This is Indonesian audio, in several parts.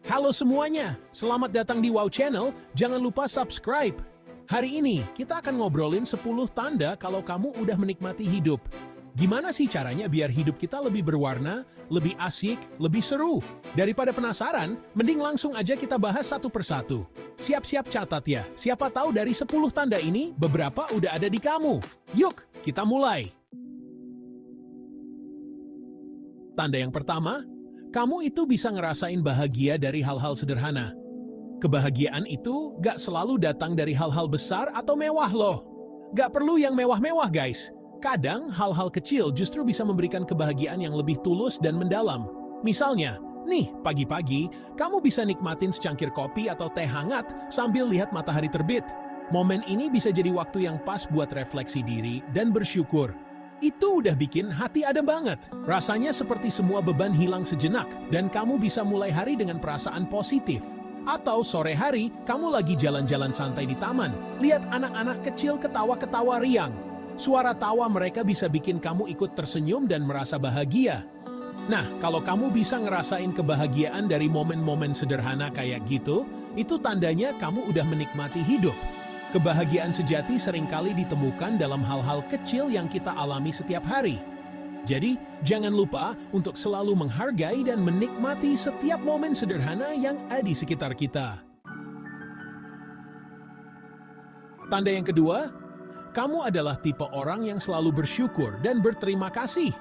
Halo semuanya, selamat datang di Wow Channel, jangan lupa subscribe. Hari ini, kita akan ngobrolin 10 tanda kalau kamu udah menikmati hidup. Gimana sih caranya biar hidup kita lebih berwarna, lebih asik, lebih seru? Daripada penasaran, mending langsung aja kita bahas satu persatu. Siap-siap catat ya, siapa tahu dari 10 tanda ini, beberapa udah ada di kamu. Yuk, kita mulai. Tanda yang pertama, kamu itu bisa ngerasain bahagia dari hal-hal sederhana. Kebahagiaan itu gak selalu datang dari hal-hal besar atau mewah loh. Gak perlu yang mewah-mewah guys. Kadang hal-hal kecil justru bisa memberikan kebahagiaan yang lebih tulus dan mendalam. Misalnya, nih pagi-pagi kamu bisa nikmatin secangkir kopi atau teh hangat sambil lihat matahari terbit. Momen ini bisa jadi waktu yang pas buat refleksi diri dan bersyukur. Itu udah bikin hati adem banget. Rasanya seperti semua beban hilang sejenak dan kamu bisa mulai hari dengan perasaan positif. Atau sore hari, kamu lagi jalan-jalan santai di taman, lihat anak-anak kecil ketawa-ketawa riang. Suara tawa mereka bisa bikin kamu ikut tersenyum dan merasa bahagia. Nah, kalau kamu bisa ngerasain kebahagiaan dari momen-momen sederhana kayak gitu, itu tandanya kamu udah menikmati hidup. Kebahagiaan sejati seringkali ditemukan dalam hal-hal kecil yang kita alami setiap hari. Jadi, jangan lupa untuk selalu menghargai dan menikmati setiap momen sederhana yang ada di sekitar kita. Tanda yang kedua, kamu adalah tipe orang yang selalu bersyukur dan berterima kasih.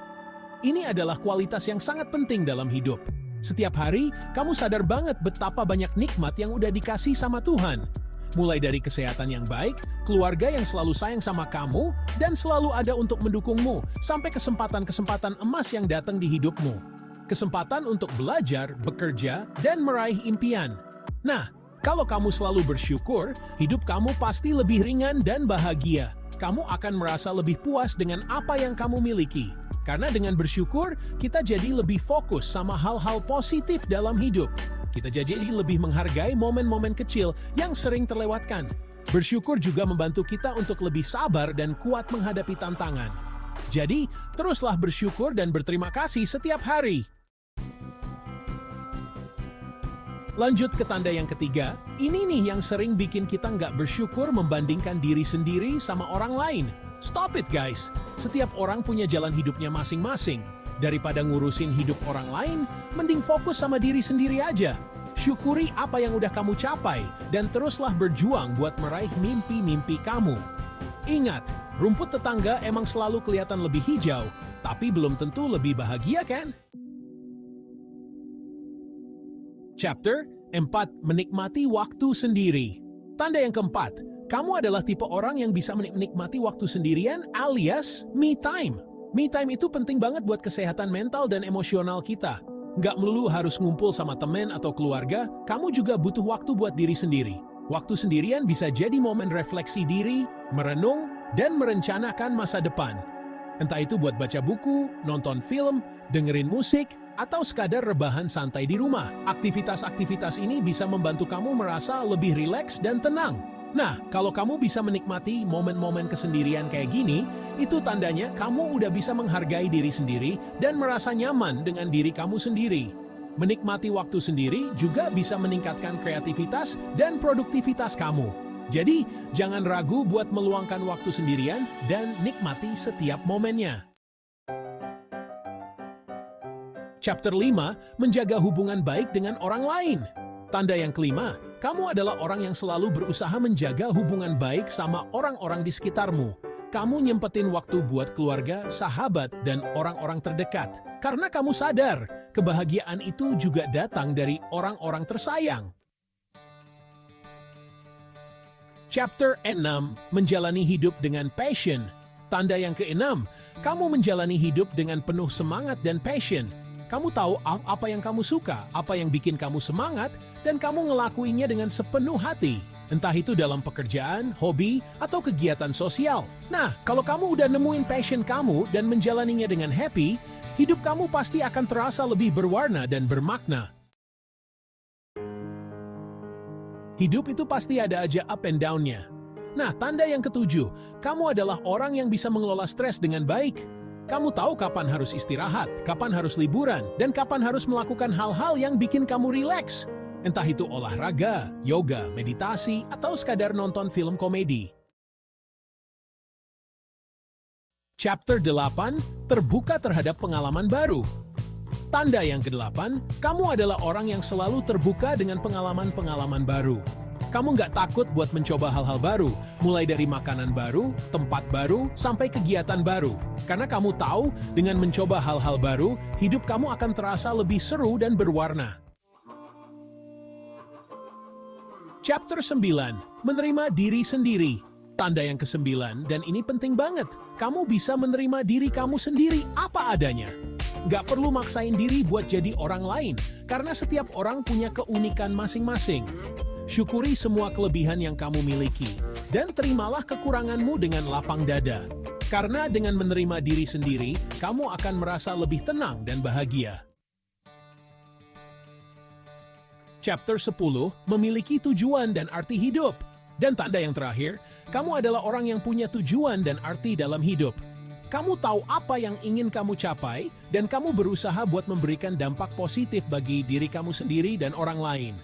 Ini adalah kualitas yang sangat penting dalam hidup. Setiap hari, kamu sadar banget betapa banyak nikmat yang udah dikasih sama Tuhan. Mulai dari kesehatan yang baik, keluarga yang selalu sayang sama kamu, dan selalu ada untuk mendukungmu, sampai kesempatan-kesempatan emas yang datang di hidupmu. Kesempatan untuk belajar, bekerja, dan meraih impian. Nah, kalau kamu selalu bersyukur, hidup kamu pasti lebih ringan dan bahagia. Kamu akan merasa lebih puas dengan apa yang kamu miliki. Karena dengan bersyukur, kita jadi lebih fokus sama hal-hal positif dalam hidup. Kita jadi lebih menghargai momen-momen kecil yang sering terlewatkan. Bersyukur juga membantu kita untuk lebih sabar dan kuat menghadapi tantangan. Jadi, teruslah bersyukur dan berterima kasih setiap hari. Lanjut ke tanda yang ketiga, ini nih yang sering bikin kita nggak bersyukur membandingkan diri sendiri sama orang lain. Stop it guys, setiap orang punya jalan hidupnya masing-masing. Daripada ngurusin hidup orang lain, mending fokus sama diri sendiri aja. Syukuri apa yang udah kamu capai, dan teruslah berjuang buat meraih mimpi-mimpi kamu. Ingat, rumput tetangga emang selalu kelihatan lebih hijau, tapi belum tentu lebih bahagia kan? Chapter 4. Menikmati waktu sendiri. Tanda yang keempat, kamu adalah tipe orang yang bisa menikmati waktu sendirian alias me time. Me time itu penting banget buat kesehatan mental dan emosional kita. Nggak melulu harus ngumpul sama temen atau keluarga, kamu juga butuh waktu buat diri sendiri. Waktu sendirian bisa jadi momen refleksi diri, merenung, dan merencanakan masa depan. Entah itu buat baca buku, nonton film, dengerin musik, atau sekadar rebahan santai di rumah. Aktivitas-aktivitas ini bisa membantu kamu merasa lebih rileks dan tenang. Nah, kalau kamu bisa menikmati momen-momen kesendirian kayak gini, itu tandanya kamu udah bisa menghargai diri sendiri dan merasa nyaman dengan diri kamu sendiri. Menikmati waktu sendiri juga bisa meningkatkan kreativitas dan produktivitas kamu. Jadi, jangan ragu buat meluangkan waktu sendirian dan nikmati setiap momennya. Chapter 5, menjaga hubungan baik dengan orang lain. Tanda yang kelima, kamu adalah orang yang selalu berusaha menjaga hubungan baik sama orang-orang di sekitarmu. Kamu nyempetin waktu buat keluarga, sahabat, dan orang-orang terdekat. Karena kamu sadar, kebahagiaan itu juga datang dari orang-orang tersayang. Chapter 6, menjalani hidup dengan passion. Tanda yang keenam, kamu menjalani hidup dengan penuh semangat dan passion. Kamu tahu apa yang kamu suka, apa yang bikin kamu semangat, dan kamu ngelakuinnya dengan sepenuh hati. Entah itu dalam pekerjaan, hobi, atau kegiatan sosial. Nah, kalau kamu udah nemuin passion kamu dan menjalaninya dengan happy, hidup kamu pasti akan terasa lebih berwarna dan bermakna. Hidup itu pasti ada aja up and down-nya. Nah, tanda yang ketujuh, kamu adalah orang yang bisa mengelola stres dengan baik. Kamu tahu kapan harus istirahat, kapan harus liburan, dan kapan harus melakukan hal-hal yang bikin kamu rileks. Entah itu olahraga, yoga, meditasi, atau sekadar nonton film komedi. Chapter 8, terbuka terhadap pengalaman baru. Tanda yang ke-8, kamu adalah orang yang selalu terbuka dengan pengalaman-pengalaman baru. Kamu nggak takut buat mencoba hal-hal baru, mulai dari makanan baru, tempat baru, sampai kegiatan baru. Karena kamu tahu, dengan mencoba hal-hal baru, hidup kamu akan terasa lebih seru dan berwarna. Chapter 9, menerima diri sendiri. Tanda yang ke-9, dan ini penting banget, kamu bisa menerima diri kamu sendiri apa adanya. Nggak perlu maksain diri buat jadi orang lain, karena setiap orang punya keunikan masing-masing. Syukuri semua kelebihan yang kamu miliki, dan terimalah kekuranganmu dengan lapang dada. Karena dengan menerima diri sendiri, kamu akan merasa lebih tenang dan bahagia. Chapter 10, memiliki tujuan dan arti hidup. Dan tanda yang terakhir, kamu adalah orang yang punya tujuan dan arti dalam hidup. Kamu tahu apa yang ingin kamu capai, dan kamu berusaha buat memberikan dampak positif bagi diri kamu sendiri dan orang lain.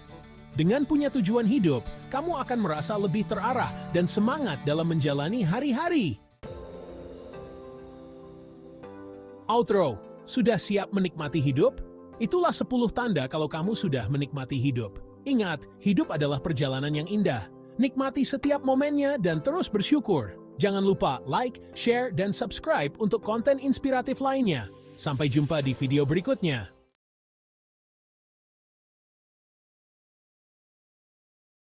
Dengan punya tujuan hidup, kamu akan merasa lebih terarah dan semangat dalam menjalani hari-hari. Outro, sudah siap menikmati hidup? Itulah 10 tanda kalau kamu sudah menikmati hidup. Ingat, hidup adalah perjalanan yang indah. Nikmati setiap momennya dan terus bersyukur. Jangan lupa like, share, dan subscribe untuk konten inspiratif lainnya. Sampai jumpa di video berikutnya.